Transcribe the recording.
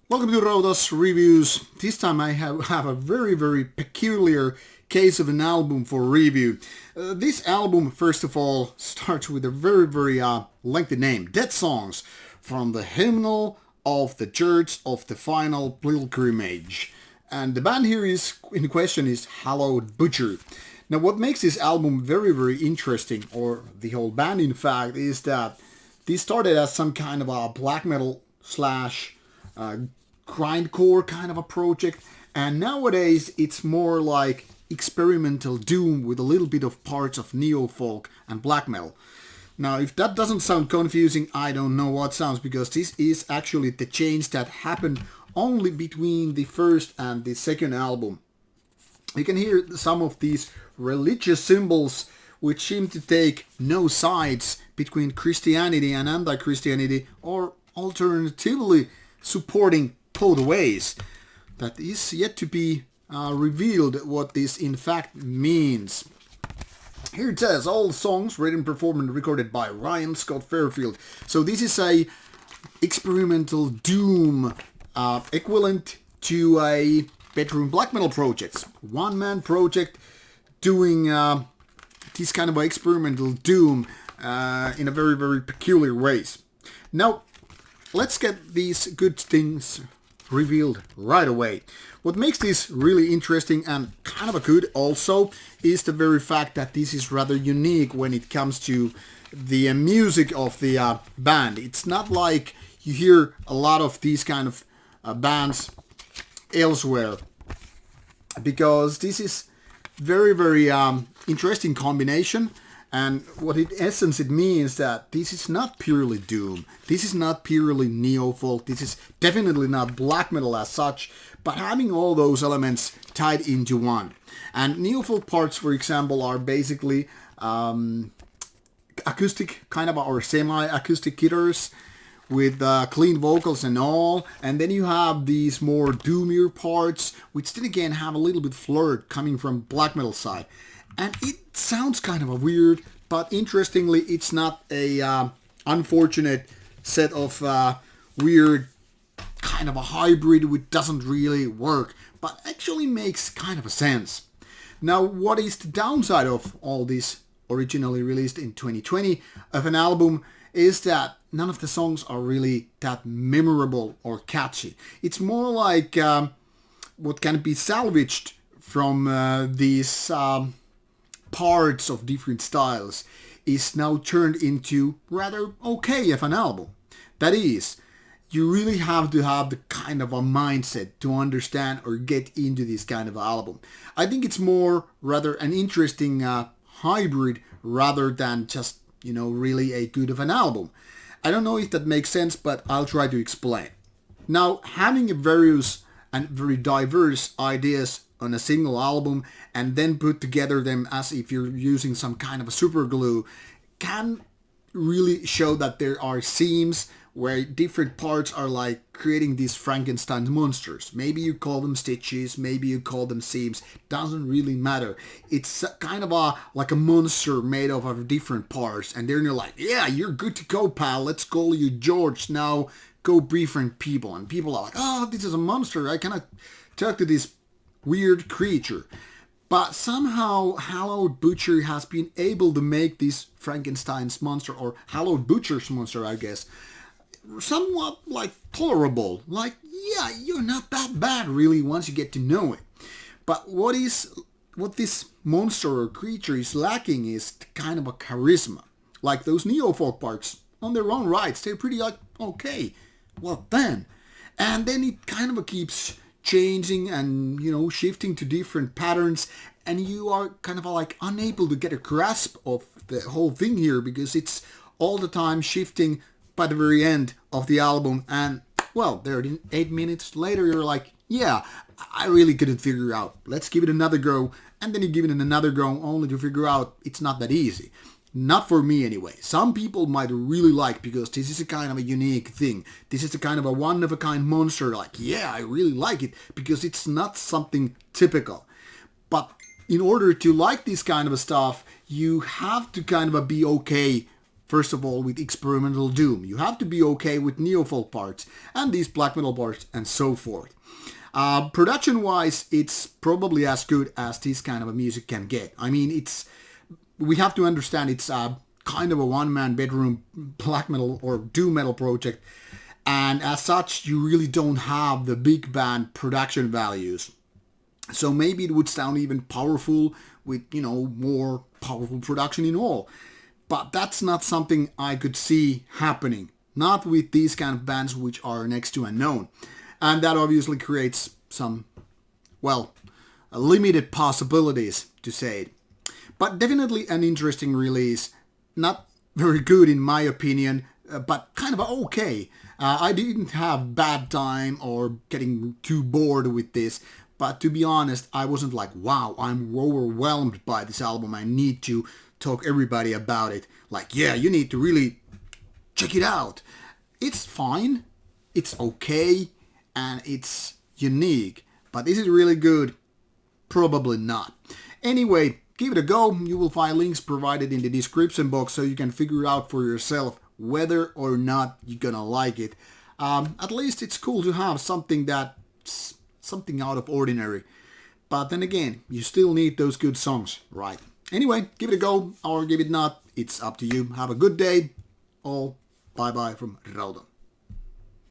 Welcome to Rauta's Reviews. This time I have a very peculiar case of an album for review. This album, first of all, starts with a very lengthy name, Deathsongs, from the Hymnal of the Church of the Final Pilgrimage. And the band here in question is Hallowed Butchery. Now what makes this album very interesting, or the whole band in fact, is that this started as some kind of a black metal slash grindcore kind of a project, and nowadays it's more like experimental doom with a little bit of parts of neo-folk and black metal. Now if that doesn't sound confusing, I don't know what sounds, because this is actually the change that happened only between the first and the second album. You can hear some of these religious symbols which seem to take no sides between Christianity and anti-Christianity, or alternatively supporting both ways. That is yet to be revealed what this in fact means. Here it says, all songs written, performed and recorded by Ryan Scott Fairfield. So this is a experimental doom equivalent to a bedroom black metal project. One-man project doing this kind of experimental doom in a very peculiar ways. Now let's get these good things revealed right away. What makes this really interesting and kind of a good also is the very fact that this is rather unique when it comes to the music of the band. It's not like you hear a lot of these kind of bands elsewhere, because this is very interesting combination. And what in essence it means that this is not purely doom, this is not purely neo-folk, this is definitely not black metal as such, but having all those elements tied into one. And neo-folk parts, for example, are basically acoustic kind of, or semi-acoustic guitars with clean vocals and all, and then you have these more doomier parts which then again have a little bit flirt coming from black metal side. And it sounds kind of a weird, but interestingly, it's not a unfortunate set of weird kind of a hybrid which doesn't really work, but actually makes kind of a sense. Now, what is the downside of all this originally released in 2020 of an album is that none of the songs are really that memorable or catchy. It's more like what can be salvaged from these parts of different styles is now turned into rather okay of an album. That is, you really have to have the kind of a mindset to understand or get into this kind of album. I think it's more rather an interesting hybrid rather than just, really a good of an album. I don't know if that makes sense, but I'll try to explain. Now, having various and very diverse ideas on a single album and then put together them as if you're using some kind of a super glue can really show that there are seams where different parts are like creating these Frankenstein monsters. Maybe you call them stitches, maybe you call them seams, doesn't really matter. It's kind of like a monster made up of different parts, and then you're like, yeah, you're good to go, pal, let's call you George, now go befriend people. And people are like, oh, this is a monster, I cannot talk to this weird creature. But somehow Hallowed Butchery has been able to make this Frankenstein's monster, or Hallowed Butcher's monster, I guess, somewhat like tolerable. Like, yeah, you're not that bad really once you get to know it. But what this monster or creature is lacking is kind of a charisma. Like those neo-folk parts on their own rights, they're pretty like, okay, well then. And then it kind of keeps changing and shifting to different patterns, and you are kind of like unable to get a grasp of the whole thing here, because it's all the time shifting by the very end of the album, and well, 8 minutes later you're like, yeah, I really couldn't figure out, let's give it another go. And then you give it another go only to figure out it's not that easy. Not for me anyway. Some people might really like, because this is a kind of a unique thing. This is a kind of a one-of-a-kind monster. Like, yeah, I really like it, because it's not something typical. But in order to like this kind of a stuff, you have to kind of be okay First of all, with experimental doom. You have to be okay with neofolk parts and these black metal parts and so forth. Production-wise, it's probably as good as this kind of a music can get. I mean, we have to understand it's kind of a one-man bedroom black metal or doom metal project, and as such, you really don't have the big band production values. So maybe it would sound even powerful with, more powerful production in all. But that's not something I could see happening. Not with these kind of bands which are next to unknown. And that obviously creates some, limited possibilities, to say it. But definitely an interesting release. Not very good in my opinion, but kind of okay. I didn't have bad time or getting too bored with this. But to be honest, I wasn't like, wow, I'm overwhelmed by this album. I need to talk everybody about it. Like, yeah, you need to really check it out. It's fine. It's okay. And it's unique. But is it really good? Probably not. Anyway, give it a go. You will find links provided in the description box so you can figure out for yourself whether or not you're gonna like it. At least it's cool to have something that's something out of ordinary. But then again, you still need those good songs, right? Anyway, give it a go or give it not. It's up to you. Have a good day. All bye-bye from Rauta.